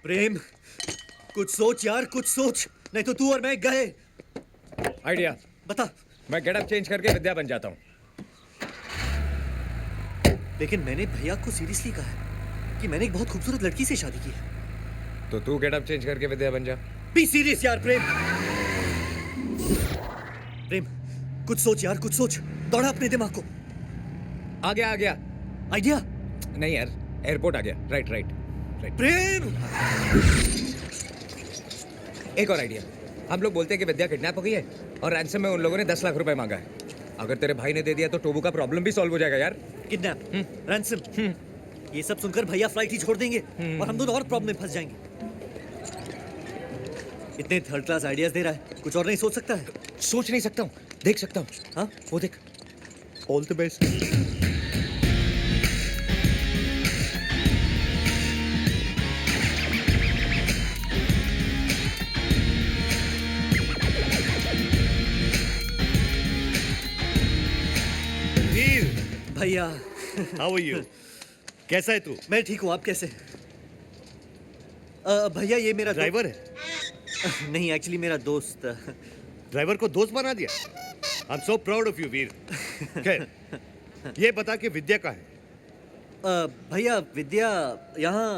प्रेम, कुछ सोच यार, कुछ सोच, नहीं तो तू और मैं गए। आइडिया। बता। मैं गेटअप चेंज करके विद्या बन जाता हूँ। लेकिन मैंने भैया को सीरियसली कहा है कि मैंने एक बहुत खूबसूरत लड़की से शादी की है। तो तू गेटअप चेंज करके विद्या बन जा। बी सीरियस यार प्रेम। प्रेम, कुछ सोच यार, कुछ सोच, दौड़ा अपने दिमाग को। आ गया। आइडिया। नहीं यार, एयरपोर्ट आ गया। राइट। प्रेम, एक और आइडिया। हम लोग बोलते हैं कि विद्या किडनैप हो गई है और रैंसम में उन लोगों ने 10 लाख रुपए मांगा है। अगर तेरे भाई ने दे दिया तो टोबू का प्रॉब्लम भी सॉल्व हो जाएगा यार। किडनैप, रैंसम, ये सब सुनकर भैया फ्लाइट ही छोड़ देंगे और हम दोनों और प्रॉब्लम में फंस जाएंगे। इतने थर्ड क्लास आइडियाज दे रहा है, कुछ और नहीं सोच सकता है? सोच नहीं सकता हूँ, देख सकता हूँ। हाँ, वो देख। All the best. वीर, भैया। How are you? कैसा है तू? मैं ठीक हूँ, आप कैसे? भैया ये मेरा ड्राइवर है? नहीं, एक्चुअली मेरा दोस्त। ड्राइवर को दोस्त बना दिया। I am so proud of you Veer. खैर, ये बता कि विद्या कहाँ है? भैया विद्या यहाँ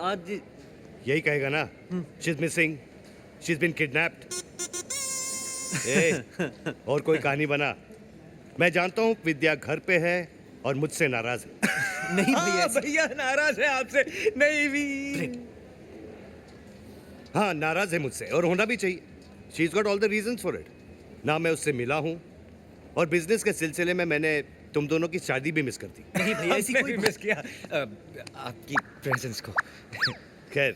आज यही कहेगा ना? She is missing, she is been kidnapped. और कोई कहानी बना। मैं जानता हूँ विद्या घर पे है और मुझसे नाराज है। नहीं भैया, भैया नाराज है आपसे। नहीं भी। हाँ, नाराज है मुझसे और होना भी चाहिए। She is got all the reasons for it. ना मैं उससे मिला हूँ और बिजनेस के सिलसिले में मैंने तुम दोनों की शादी भी मिस कर दी। नहीं भैया, ऐसी कोई मिस किया आपकी प्रेजेंस को। खैर,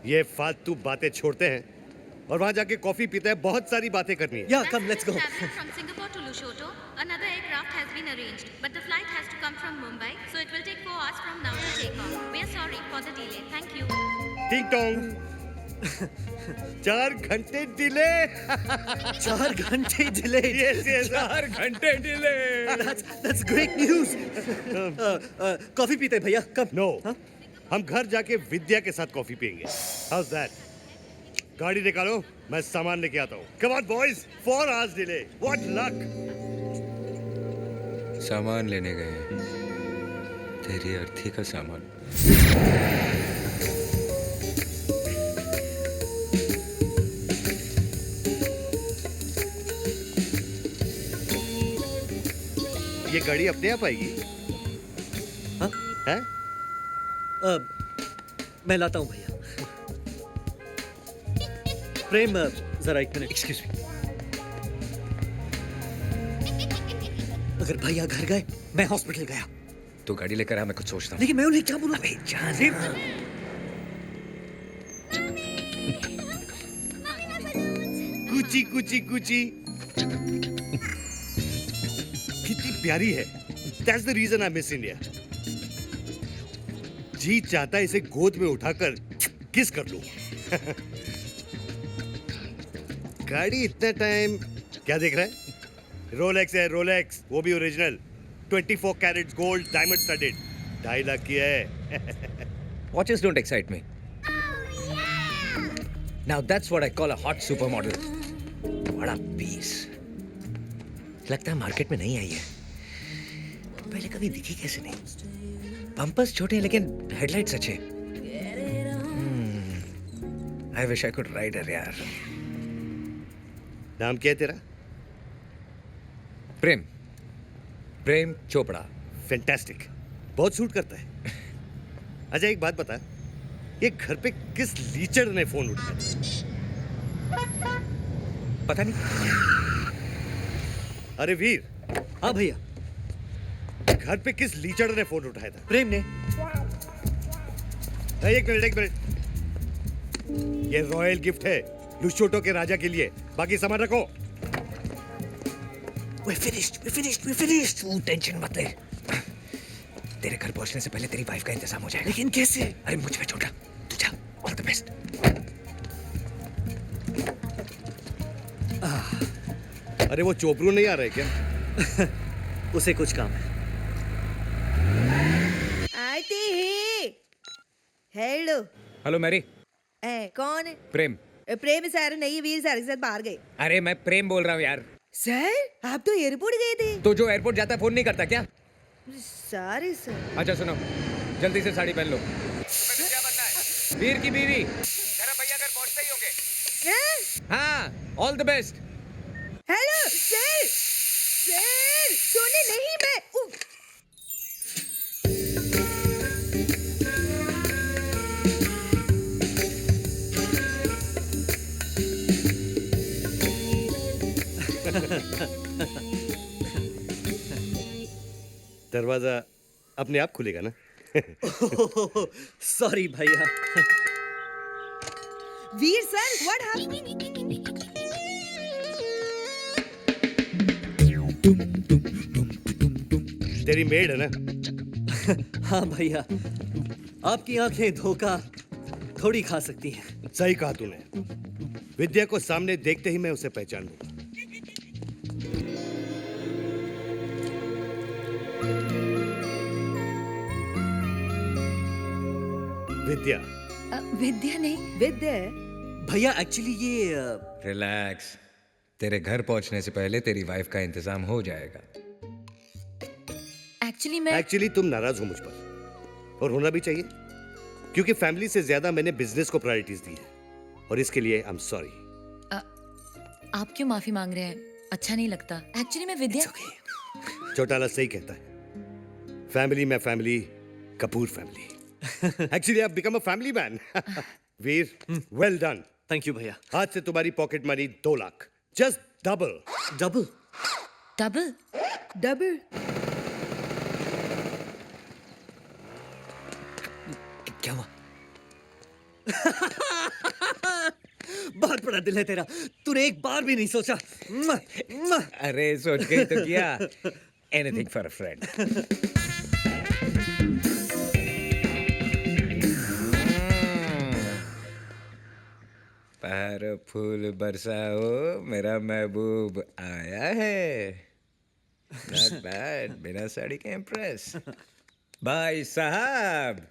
ये फालतू बातें छोड़ते हैं और वहां जाके कॉफी पीते हैं। बहुत सारी बातें करनी है। या come, let's go. Traveling from Singapore to Lushoto, another aircraft has been arranged, but the flight has to come from Mumbai, so it will take 4 hours from now to take off. We are sorry for the delay. Thank you. टिंग टोंग। 4 घंटे delay. 4 घंटे delay. Yes. 4 घंटे delay. That's great news. Coffee पीते हैं भैया, कब? No, हाँ? हम घर जाके विद्या के साथ कॉफी पियेंगे। How's that? गाड़ी निकालो, मैं सामान लेके आता हूँ। Come on boys, 4 hours delay. What luck? सामान लेने गए हैं। तेरी अर्थी का सामान। ये गाड़ी अपने आप आएगी? हाँ? हैं? मैं लाता हूँ भैया। प्रेम, जरा एक मिनट। Excuse me. अगर भैया घर गए, मैं हॉस्पिटल गया। तू गाड़ी लेकर आ, मैं कुछ सोचता हूँ। लेकिन मैं उन्हें क्या बोलूं? अबे जाने। कुची कुची कुची। कितनी प्यारी है। That's the reason I miss India. जी चाहता है इसे गोद में उठाकर किस कर लूं। गाड़ी इतना टाइम क्या देख रहा है? रोलेक्स है, रोलेक्स, वो भी original. 24 carats gold, diamond studded. 2.5 lakh की है। Watches don't excite me. Now that's what I call a hot supermodel. बड़ा पीस। लगता है मार्केट में नहीं आई है। पहले कभी दिखी कैसे नहीं? पंपर्स छोटे हैं लेकिन हेडलाइट्स अच्छे। I wish I could ride her यार। नाम क्या है तेरा? प्रेम चोपड़ा। फैंटास्टिक, बहुत सूट करता है। अच्छा एक बात बता, ये घर पे किस लीचड़ ने फोन उठाया? पता नहीं। अरे वीर, हाँ भैया। घर पे किस लीचड़ ने फोन उठाया था? प्रेम ने। एक मिनट। ये रॉयल गिफ्ट है लुशोटो के राजा के लिए। बाकी सामान रखो। We're finished. तू टेंशन मत ले। तेरे घर पहुंचने से पहले तेरी वाइफ का इंतजाम हो जाएगा। लेकिन कैसे? अरे मुझ पे छोटा, तू जा। All the best. अरे वो चोपरू नहीं आ रहा है क्या? उसे कुछ काम है। ಆಯ್ತಿ ಹೇಳು हेलो मैरी। कौन है? प्रेम। प्रेम सर नहीं, वीर सर के साथ बाहर गए। अरे मैं प्रेम बोल रहा हूँ यार। सर आप तो एयरपोर्ट गए थे। तो जो एयरपोर्ट जाता है फोन नहीं करता क्या? Sorry sir. अच्छा सुनो, जल्दी से साड़ी पहन लो। क्या बनना है? वीर की बीवी। तेरा भैया घर पहुंचते ही होंगे। हाँ, all the best. Hello sir. Sir सुने नहीं मैं। दरवाजा अपने आप खुलेगा ना? सॉरी भैया। वीर सर व्हाट हैपेंड? तेरी मेड है ना? हाँ भैया, आपकी आंखें धोखा थोड़ी खा सकती हैं। सही कहा तूने। विद्या को सामने देखते ही मैं उसे पहचान लूंगा। विद्या। विद्या नहीं, विद्या है। भैया एक्चुअली ये रिलैक्स, तेरे घर पहुंचने से पहले तेरी वाइफ का इंतजाम हो जाएगा। एक्चुअली तुम नाराज हो मुझ पर, और होना भी चाहिए, क्योंकि फैमिली से ज्यादा मैंने बिजनेस को प्रायोरिटीज दी है, और इसके लिए आई एम सॉरी। आप क्यों माफी मांग रहे हैं? अच्छा नहीं लगता। एक्चुअली मैं विद्या। चौटाला सही कहता है, फैमिली में family, Kapoor family. Actually I have become a family man. Veer, well done. Thank you भैया। आज से तुम्हारी pocket money 2 lakh, just double. Double? Double? Double? क्या हुआ? बहुत बड़ा दिल है तेरा, तूने एक बार भी नहीं सोचा। अरे सोच के ही तो किया। Anything for a friend. पर फूल बरसाओ, मेरा महबूब आया है। नॉट बैड, बिना साड़ी के इम्प्रेस। भाई साहब,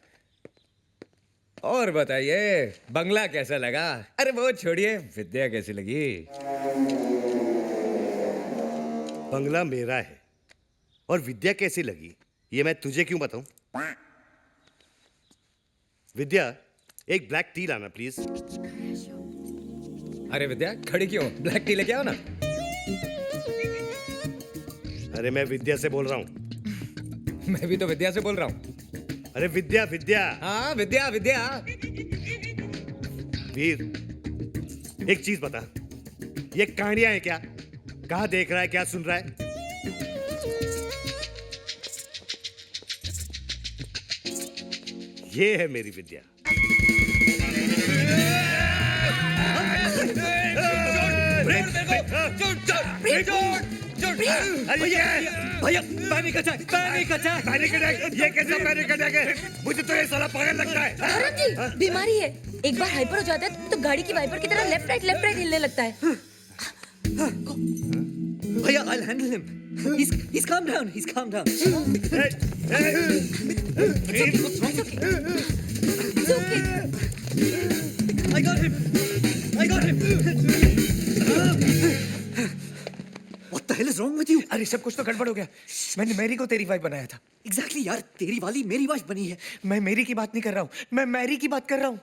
और बताइए बंगला कैसा लगा? अरे वो छोड़िए, विद्या कैसी लगी? बंगला मेरा है, और विद्या कैसी लगी ये मैं तुझे क्यों बताऊं? विद्या, एक ब्लैक टी लाना प्लीज। अरे विद्या, खड़ी क्यों? ब्लैक टी लेके आओ ना। अरे मैं विद्या से बोल रहा हूं। मैं भी तो विद्या से बोल रहा हूँ। अरे विद्या, विद्या। हाँ विद्या, विद्या। वीर, एक चीज बता, ये कहानियां हैं क्या? कहाँ देख रहा है, क्या सुन रहा है? ये है मेरी विद्या। भैया panic attack, panic attack. Panic attack? ये कैसा पैनिक अटैक है? मुझे तो ये साला पागल लगता है। धर्म जी, बीमारी है। एक बार हाइपर हो जाता है तो गाड़ी की वाइपर की तरह लेफ्ट राइट हिलने लगता है। भैया I'll handle him. He's calmed down. He's calmed down. It's okay. I got him. I got him. What the hell is wrong with you? अरे सब कुछ तो गड़बड़ हो गया। मैंने मैरी को तेरी वाइफ बनाया था। Exactly यार, तेरी वाली मेरी वाइफ बनी है। मैं मैरी की बात नहीं कर रहा हूँ, मैं मैरी की बात कर रहा हूँ।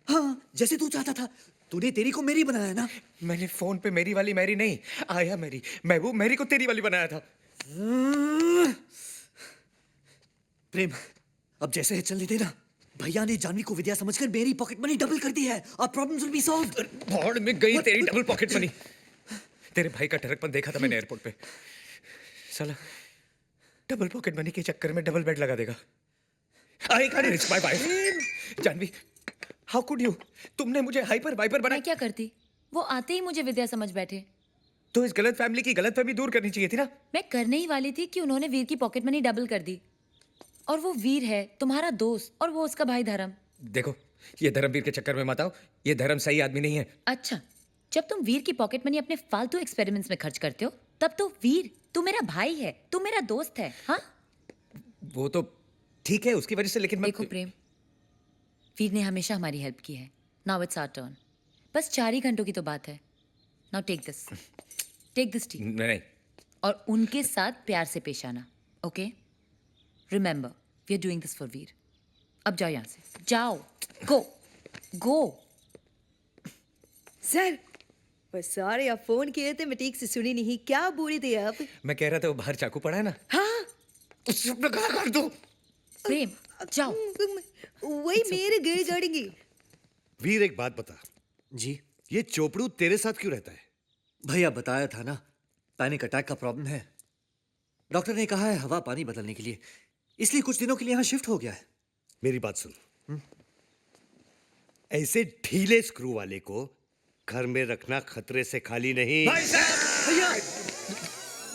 हाँ, जैसे तू चाहता था। तूने तेरी को मेरी बनाया ना? मैंने फोन पे मेरी वाली मैरी नहीं, आया मैरी, महबूब मैरी को तेरी वाली बनाया था। प्रेम, अब जैसे है चलने देना। भैया ने जानवी को विद्या समझकर मेरी पॉकेट मनी डबल कर दी है। Our problems will be solved. भाड़ में गई तेरी डबल पॉकेट मनी। तेरे भाई का टरकपन देखा था मैंने एयरपोर्ट पे। साला डबल पॉकेट मनी के चक्कर में डबल बेड लगा देगा। I can't risk my wife. Janvi, how could you? तुमने मुझे हाइपर वाइपर मैं बनाया। क्या करती? वो आते ही मुझे विद्या समझ बैठे। तो इस गलत फैमिली की गलतफहमी दूर करनी चाहिए थी ना। मैं करने ही वाली थी कि उन्होंने वीर की पॉकेट मनी डबल कर दी। और वो वीर है तुम्हारा दोस्त, और वो उसका भाई धर्म। देखो, ये धर्मवीर के चक्कर में मत आओ। ये धर्म सही आदमी नहीं है। अच्छा, जब तुम वीर की पॉकेट मनी अपने फालतू एक्सपेरिमेंट्स में खर्च करते हो, तब तो वीर, तू मेरा भाई है, तू मेरा दोस्त है। हाँ, वो तो ठीक है उसकी वजह से, लेकिन मैं देखो प्रेम, वीर ने हमेशा हमारी हेल्प की है. Now it's our turn. बस 4 ही घंटों की तो बात है. Now take this tea. नहीं और उनके साथ प्यार से पेश आना. Okay? Remember, we are doing this for Veer. अब जाओ यहाँ से. जाओ. गो. सर, सॉरी, आप फोन किए थे, मैं ठीक से सुनी नहीं. क्या बोल रहे थे आप? मैं कह रहा था वो बाहर चाकू पड़ा है ना, हाँ, उससे अपना गला काट दो. प्रेम, जाओ. वही मेरे गए गाड़ेंगे. वीर एक बात बता, जी ये चोपड़ू तेरे साथ क्यों रहता है? भैया बताया था ना, पैनिक अटैक का प्रॉब्लम है. डॉक्टर ने कहा है हवा पानी बदलने के लिए, इसलिए कुछ दिनों के लिए यहाँ शिफ्ट हो गया है. मेरी बात सुन, ऐसे ढीले स्क्रू वाले को घर में रखना खतरे से खाली नहीं. भैया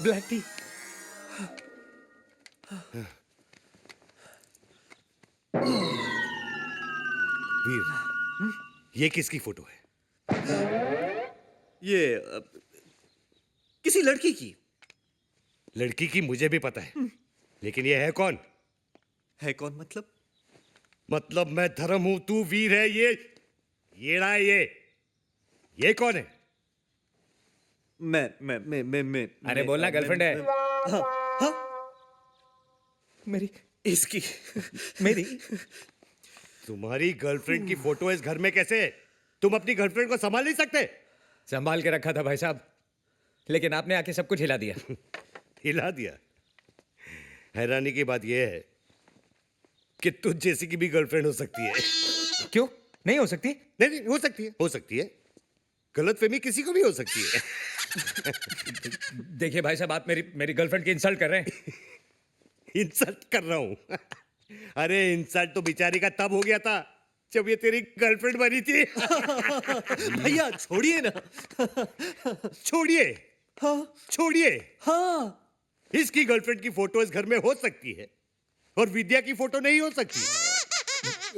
ब्लैक टी. वीर, ये किसकी फोटो है? ये किसी लड़की की लड़की की मुझे भी पता है, लेकिन ये है कौन? है. कौन मतलब? मतलब मैं धर्म हूं, तू वीर है. ये रहा है ये कौन है? मैं अरे बोलना, गर्लफ्रेंड है. हाँ, मेरी इसकी. मेरी तुम्हारी गर्लफ्रेंड की फोटो इस घर में कैसे? तुम अपनी गर्लफ्रेंड को संभाल नहीं सकते? संभाल के रखा था भाई साहब, लेकिन आपने आके सब कुछ हिला दिया. हिला दिया? हैरानी की बात यह है कि तुझ जैसी की भी गर्लफ्रेंड हो सकती है. क्यों नहीं हो सकती? नहीं, हो सकती है. गलतफहमी किसी को भी हो सकती है. देखिए भाई साहब, आप मेरी गर्लफ्रेंड की इंसल्ट कर रहे हैं. इंसल्ट कर रहा हूं? अरे इंसल्ट तो बेचारी का तब हो गया था जब ये तेरी गर्लफ्रेंड बनी थी. भैया छोड़िए ना. छोड़िए? हाँ छोड़िए? हाँ. इसकी गर्लफ्रेंड की फोटो इस घर में हो सकती है और विद्या की फोटो नहीं हो सकती.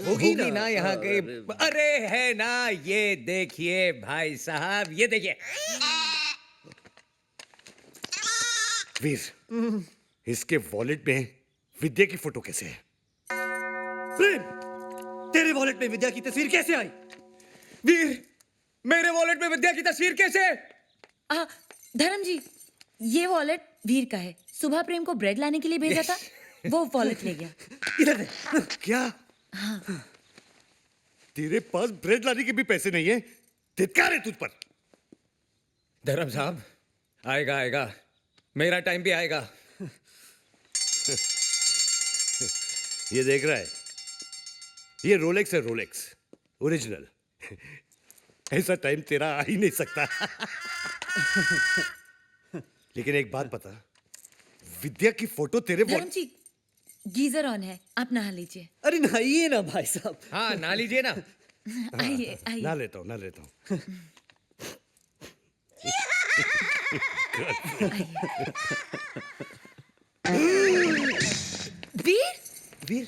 होगी ना यहाँ के. अरे है ना, ये देखिए भाई साहब, ये देखिए. वीर, इसके वॉलेट में विद्या की फोटो कैसे है? प्रेम, तेरे वॉलेट में विद्या की तस्वीर कैसे आई? वीर, मेरे वॉलेट में विद्या की तस्वीर कैसे? धर्म जी, ये वॉलेट वीर का है. सुबह प्रेम को ब्रेड लाने के लिए भेजा था, वो वॉलेट ले गया. इधर दे. क्या? तेरे पास ब्रेड लाने के भी पैसे नहीं है? धिक्कार है तुझ पर. धर्म साहब, आएगा, मेरा टाइम भी आएगा. ये देख रहा है, ये रोलेक्स है, रोलेक्स ओरिजिनल. ऐसा टाइम तेरा आ ही नहीं सकता. लेकिन एक बात बता, विद्या की फोटो तेरे धर्म जी, गीजर ऑन है, आप नहा लीजिए. अरे नहाइए ना भाई साहब. हाँ, ना लीजिए ना. आइए. ना लेता हूँ. वीर, वीर,